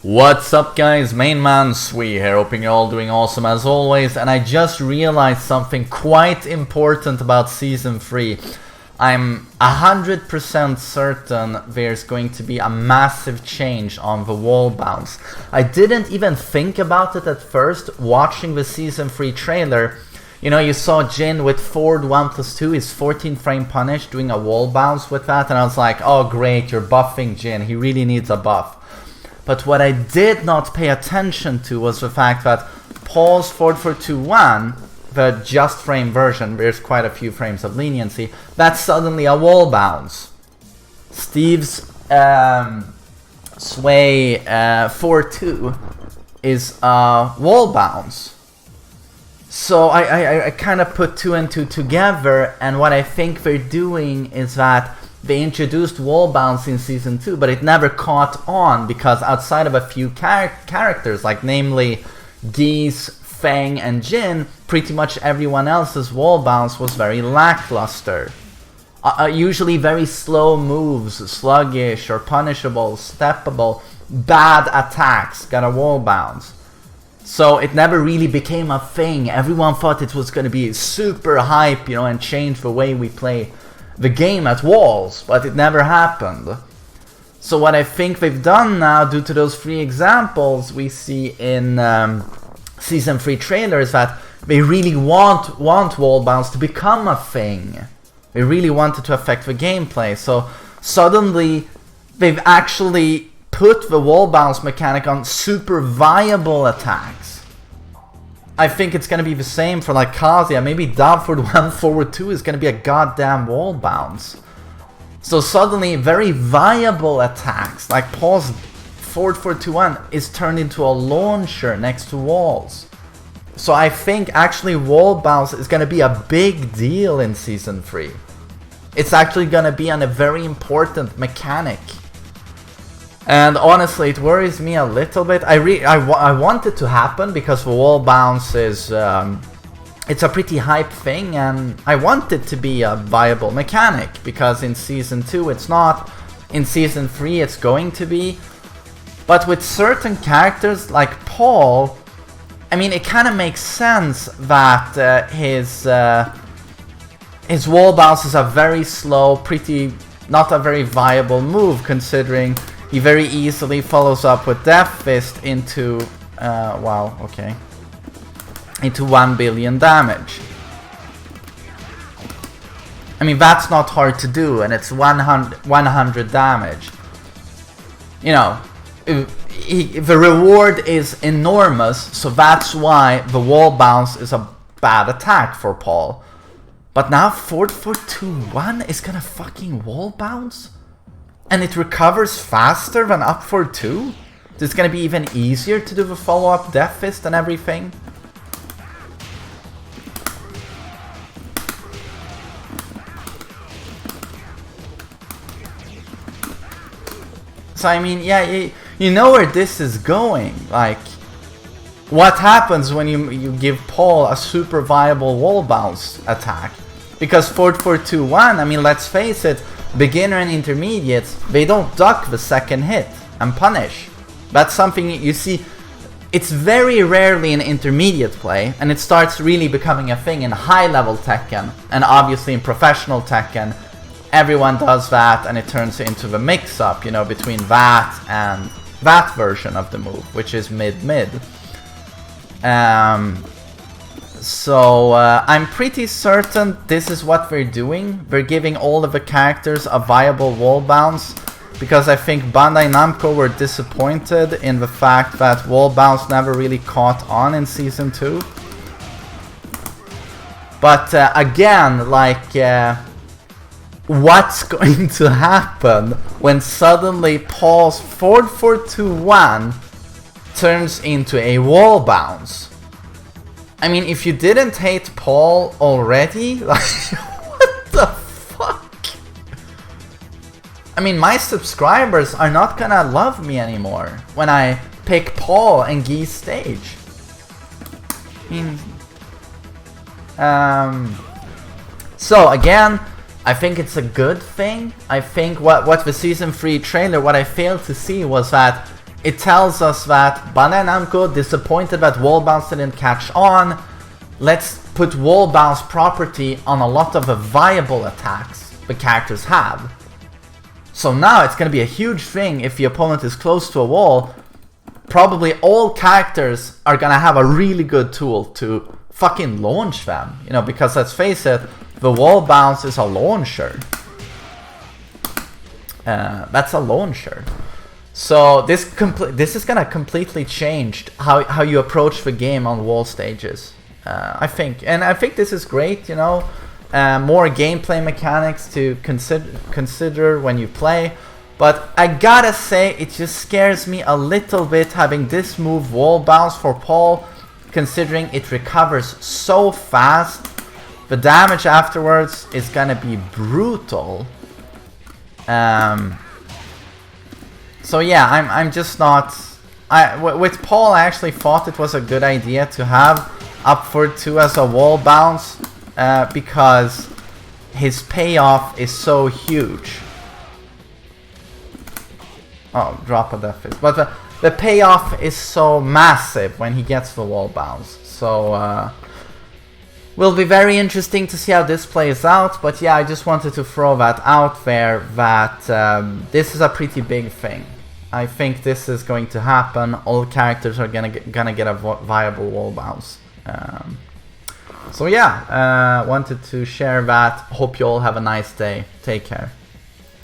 What's up guys, MainManSWE here, hoping you're all doing awesome as always, and I just realized something quite important about Season 3. I'm 100% certain there's going to be a massive change on the wall bounce. I didn't even think about it at first watching the Season 3 trailer. You know, you saw Jin with forward 1+2, his 14 frame punish, doing a wall bounce with that, and I was like, oh great, you're buffing Jin, he really needs a buff. But what I did not pay attention to was the fact that Paul's forward 4-2-1, the just frame version, there's quite a few frames of leniency, that's suddenly a wall bounce. Steve's sway 4-2 is a wall bounce. So I kind of put two and two together, and what I think they're doing is that they introduced wall bounce in Season 2, but it never caught on because outside of a few characters, like namely Geese, Feng, and Jin, pretty much everyone else's wall bounce was very lackluster. Usually very slow moves, sluggish or punishable, steppable, bad attacks got a wall bounce. So it never really became a thing. Everyone thought it was going to be super hype, you know, and change the way we play the game at walls, but it never happened. So what I think they've done now, due to those three examples we see in Season 3 trailers, that they really want wall bounce to become a thing. They really want it to affect the gameplay. So suddenly they've actually put the wall bounce mechanic on super viable attacks. I think it's going to be the same for like Kazuya. Maybe down forward 1, forward 2 is going to be a goddamn wall bounce. So suddenly very viable attacks like Paul's forward 4-2-1 is turned into a launcher next to walls. So I think actually wall bounce is going to be a big deal in Season 3. It's actually going to be a very important mechanic. And honestly, it worries me a little bit. I want it to happen because the wall bounce is it's a pretty hype thing, and I want it to be a viable mechanic because in Season 2 it's not, in Season 3 it's going to be. But with certain characters like Paul, I mean, it kind of makes sense that his wall bounce is a very slow, not a very viable move, considering he very easily follows up with Death Fist into, into 1 billion damage. I mean, that's not hard to do, and it's 100 damage. You know, the reward is enormous, so that's why the wall bounce is a bad attack for Paul. But now forward 4-2-1 is gonna fucking wall bounce? And it recovers faster than up for 2? So it's gonna be even easier to do the follow-up Death Fist and everything? So I mean, yeah, you know where this is going. Like, what happens when you give Paul a super viable wall bounce attack? Because forward 4-2-1, I mean, let's face it, beginner and intermediates, they don't duck the second hit and punish. That's something you see, it's very rarely in intermediate play, and it starts really becoming a thing in high level Tekken, and obviously in professional Tekken, everyone does that, and it turns into the mix up, you know, between that and that version of the move, which is mid-mid. So I'm pretty certain this is what they're doing. They're giving all of the characters a viable wall bounce, because I think Bandai Namco were disappointed in the fact that wall bounce never really caught on in Season 2. But again, like, what's going to happen when suddenly Paul's forward 4-2-1 turns into a wall bounce? I mean, if you didn't hate Paul already, like, what the fuck? I mean, my subscribers are not gonna love me anymore when I pick Paul and Gee's stage. I mean, so again, I think it's a good thing. I think what the Season 3 trailer, what I failed to see was that it tells us that Bandai Namco disappointed that wall bounce didn't catch on. Let's put wall bounce property on a lot of the viable attacks the characters have. So now it's going to be a huge thing if the opponent is close to a wall. Probably all characters are going to have a really good tool to fucking launch them. You know, because let's face it, the wall bounce is a launcher. That's a launcher. So this is going to completely change how you approach the game on wall stages. I think this is great, you know. More gameplay mechanics to consider when you play, but I gotta say it just scares me a little bit having this move wall bounce for Paul, considering it recovers so fast. The damage afterwards is gonna be brutal. So yeah, I'm just not. With Paul, I actually thought it was a good idea to have upward 2 as a wall bounce. Because his payoff is so huge. Oh, drop a death fist. But the payoff is so massive when he gets the wall bounce. So, will be very interesting to see how this plays out. But yeah, I just wanted to throw that out there that this is a pretty big thing. I think this is going to happen. All characters are gonna get a viable wall bounce. So yeah, wanted to share that. Hope you all have a nice day. Take care.